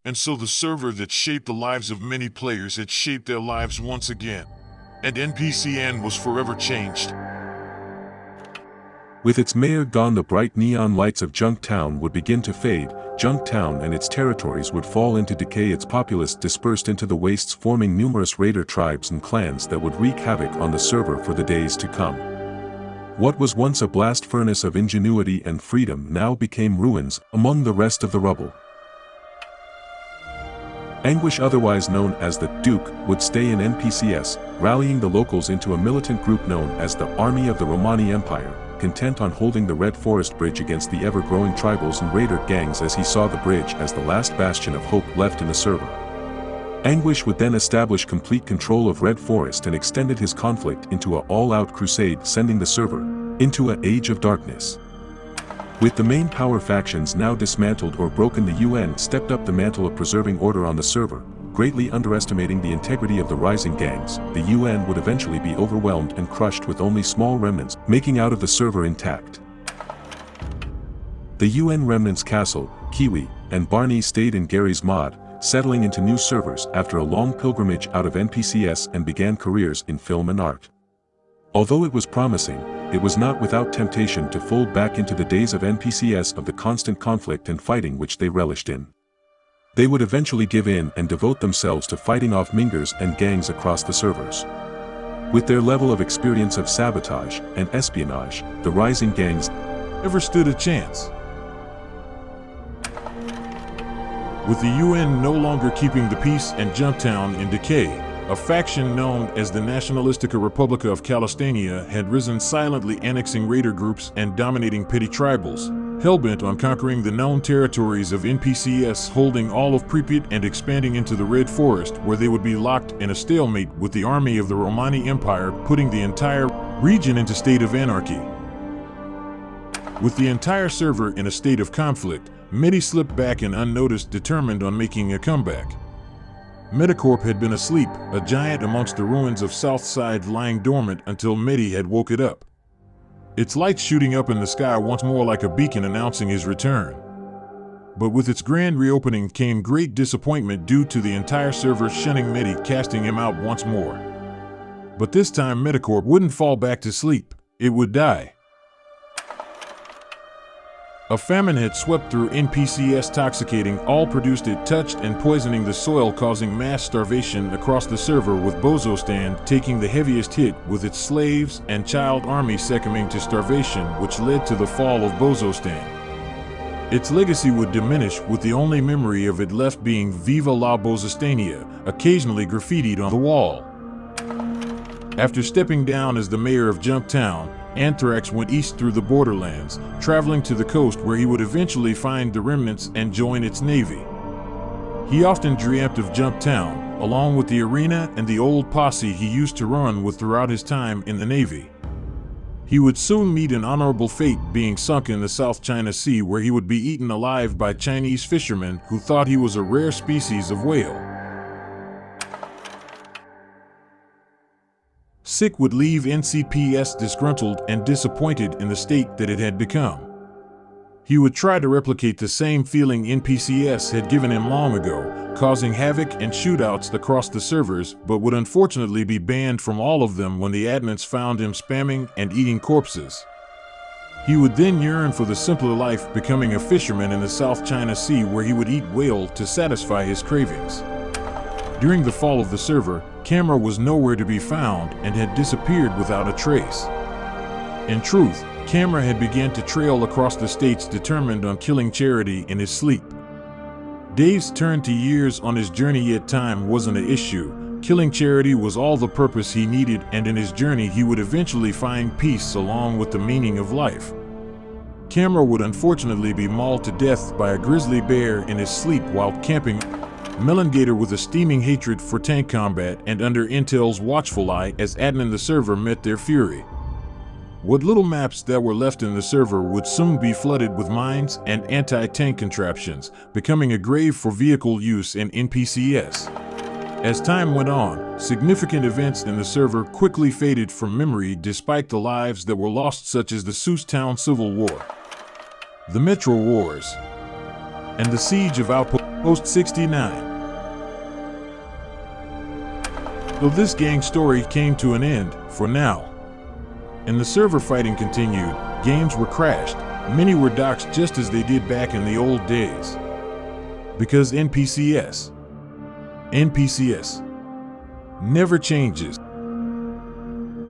And so the server that shaped the lives of many players had shaped their lives once again. And NPCN was forever changed. With its mayor gone, the bright neon lights of Junktown would begin to fade. Junktown and its territories would fall into decay, its populace dispersed into the wastes, forming numerous raider tribes and clans that would wreak havoc on the server for the days to come. What was once a blast furnace of ingenuity and freedom now became ruins among the rest of the rubble. Anguish, otherwise known as the Duke, would stay in NPCS, rallying the locals into a militant group known as the Army of the Romani Empire, content on holding the Red Forest Bridge against the ever-growing tribals and raider gangs, as he saw the bridge as the last bastion of hope left in the server. Anguish would then establish complete control of Red Forest and extended his conflict into an all-out crusade, sending the server into an age of darkness. With the main power factions now dismantled or broken, the UN stepped up the mantle of preserving order on the server. Greatly underestimating the integrity of the rising gangs, the UN would eventually be overwhelmed and crushed, with only small remnants making out of the server intact. The UN remnants Castle, Kiwi, and Barney stayed in Gary's mod, settling into new servers after a long pilgrimage out of NPCS, and began careers in film and art. Although it was promising, it was not without temptation to fold back into the days of NPCS, of the constant conflict and fighting which they relished in. They would eventually give in and devote themselves to fighting off mingers and gangs across the servers. With their level of experience of sabotage and espionage, the rising gangs never stood a chance. With the UN no longer keeping the peace and Junktown in decay, a faction known as the Nationalistica Republica of Calistania had risen, silently annexing raider groups and dominating petty tribals, hellbent on conquering the known territories of NPCS, holding all of Pripyat and expanding into the Red Forest, where they would be locked in a stalemate with the army of the Romani Empire, putting the entire region into state of anarchy. With the entire server in a state of conflict, Medi slipped back and unnoticed, determined on making a comeback. Medicorp had been asleep, a giant amongst the ruins of Southside, lying dormant until Medi had woke it up. Its lights shooting up in the sky once more like a beacon announcing his return. But with its grand reopening came great disappointment due to the entire server shunning Medi, casting him out once more. But this time Medicorp wouldn't fall back to sleep, it would die. A famine had swept through NPCS, toxicating all produced it touched and poisoning the soil, causing mass starvation across the server, with Bozostan taking the heaviest hit, with its slaves and child army succumbing to starvation, which led to the fall of Bozostan. Its legacy would diminish, with the only memory of it left being Viva la Bozostania, occasionally graffitied on the wall. After stepping down as the mayor of Junktown, Anthrax went east through the borderlands, traveling to the coast where he would eventually find the remnants and join its navy. He often dreamt of Junktown, along with the arena and the old posse he used to run with throughout his time in the navy. He would soon meet an honorable fate, being sunk in the South China Sea, where he would be eaten alive by Chinese fishermen who thought he was a rare species of whale. Sick would leave NCPS disgruntled and disappointed in the state that it had become. He would try to replicate the same feeling NPCS had given him long ago, causing havoc and shootouts across the servers, but would unfortunately be banned from all of them when the admins found him spamming and eating corpses. He would then yearn for the simpler life, becoming a fisherman in the South China Sea, where he would eat whale to satisfy his cravings. During the fall of the server, Camera was nowhere to be found and had disappeared without a trace. In truth, Camera had begun to trail across the states, determined on killing Charity in his sleep. Days turned to years on his journey, yet time wasn't an issue. Killing Charity was all the purpose he needed, and in his journey he would eventually find peace along with the meaning of life. Camera would unfortunately be mauled to death by a grizzly bear in his sleep while camping. Melangator, with a steaming hatred for tank combat and under Intel's watchful eye as admin the server, met their fury. What little maps that were left in the server would soon be flooded with mines and anti-tank contraptions, becoming a grave for vehicle use in NPCS. As time went on, significant events in the server quickly faded from memory despite the lives that were lost, such as the Seuss Town Civil War, the Metro Wars, and the siege of Outpost 69. Though this gang story came to an end, for now, and the server fighting continued, games were crashed, many were doxxed just as they did back in the old days. Because NPCS never changes.